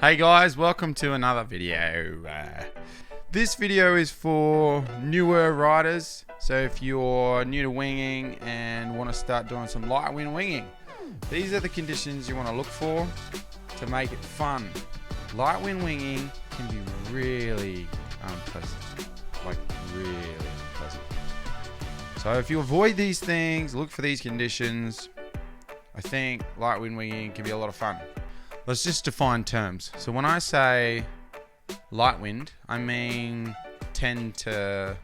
Hey guys, welcome to another video. This video is for newer riders. So if you're new to winging and want to start doing some light wind winging, these are the conditions you want to look for to make it fun. Light wind winging can be really unpleasant, like really unpleasant. So if you avoid these things, look for these conditions, I think light wind winging can be a lot of fun. Let's just define terms. So when I say light wind, I mean 10 to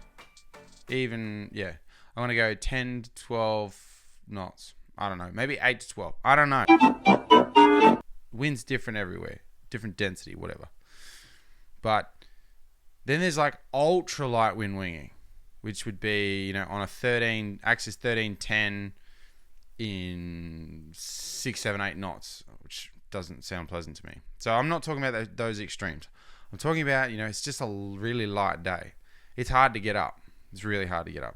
even, I want to go 10 to 12 knots. I don't know, maybe 8 to 12. I don't know. Wind's different everywhere, different density, whatever. But then there's like ultra light wind winging, which would be, on a axis 13-10 in 6, 7, 8 knots, which doesn't sound pleasant to me. So I'm not talking about those extremes. I'm talking about, it's just a really light day. It's hard to get up. It's really hard to get up.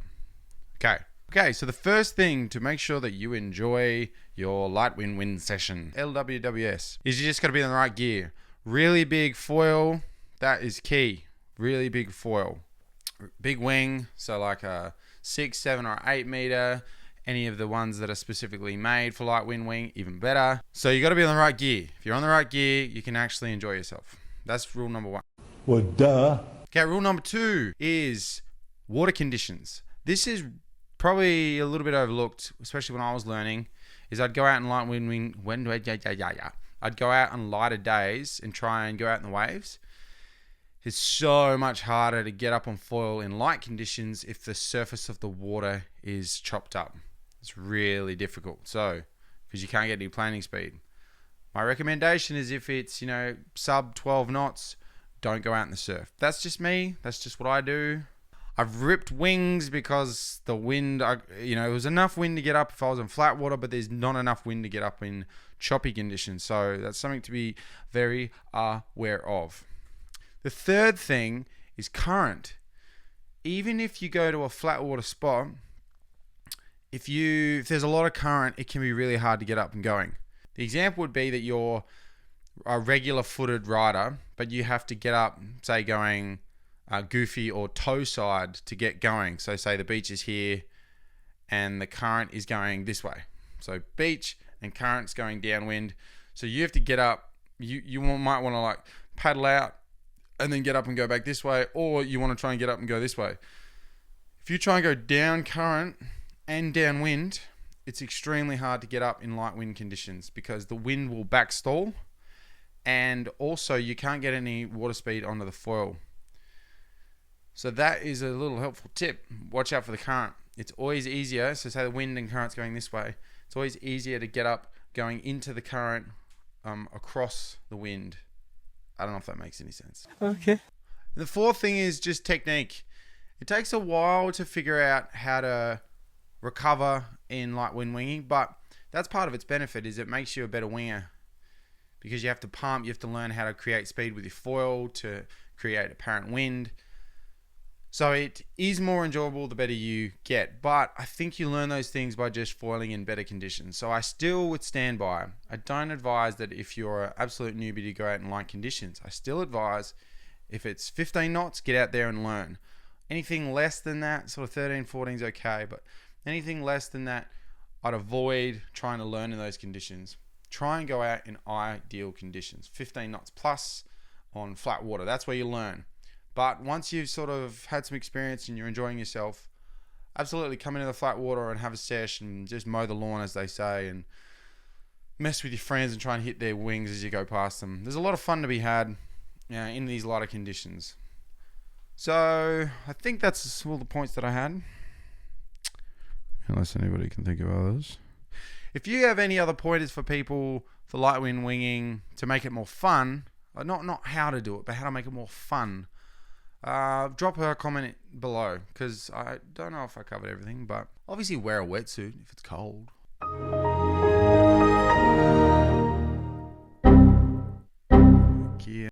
Okay, so the first thing to make sure that you enjoy your light wind session, LWWS, is you just got to be in the right gear. Really big foil, that is key. Really big foil. Big wing, so like a 6, 7, or 8 meter. Any of the ones that are specifically made for light wind wing, even better. So you got to be on the right gear. If you're on the right gear, you can actually enjoy yourself. That's rule number 1. Well, duh. Okay, rule number 2 is water conditions. This is probably a little bit overlooked, especially when I was learning, is I'd go out and light wind wing, I'd go out on lighter days and try and go out in the waves. It's so much harder to get up on foil in light conditions if the surface of the water is chopped up. It's really difficult. So, because you can't get any planing speed. My recommendation is if it's, sub 12 knots, don't go out in the surf. That's just me. That's just what I do. I've ripped wings because the wind, it was enough wind to get up if I was in flat water, but there's not enough wind to get up in choppy conditions. So that's something to be very aware of. The third thing is current. Even if you go to a flat water spot, if there's a lot of current, it can be really hard to get up and going. The example would be that you're a regular footed rider, but you have to get up, say going goofy or toe side to get going. So say the beach is here and the current is going this way. So beach and current's going downwind. So you have to get up. You might want to like paddle out and then get up and go back this way, or you want to try and get up and go this way. If you try and go down current and downwind, it's extremely hard to get up in light wind conditions because the wind will backstall, and also you can't get any water speed onto the foil. So that is a little helpful tip. Watch out for the current. It's always easier, so say the wind and current's going this way, it's always easier to get up going into the current across the wind. I don't know if that makes any sense. Okay. The fourth thing is just technique. It takes a while to figure out how to recover in light wind winging, but that's part of its benefit, is it makes you a better winger because you have to pump, you have to learn how to create speed with your foil to create apparent wind. So it is more enjoyable the better you get, but I think you learn those things by just foiling in better conditions. So I still would stand by. I don't advise that if you're an absolute newbie to go out in light conditions. I still advise if it's 15 knots, get out there and learn. Anything less than that, sort of 13, 14 is okay, but anything less than that, I'd avoid trying to learn in those conditions. Try and go out in ideal conditions. 15 knots plus on flat water. That's where you learn. But once you've sort of had some experience and you're enjoying yourself, absolutely come into the flat water and have a sesh and just mow the lawn, as they say, and mess with your friends and try and hit their wings as you go past them. There's a lot of fun to be had in these lighter conditions. So I think that's all the points that I had. Unless anybody can think of others. If you have any other pointers for people for light wind winging to make it more fun, not how to do it, but how to make it more fun, drop a comment below, because I don't know if I covered everything, but obviously wear a wetsuit if it's cold.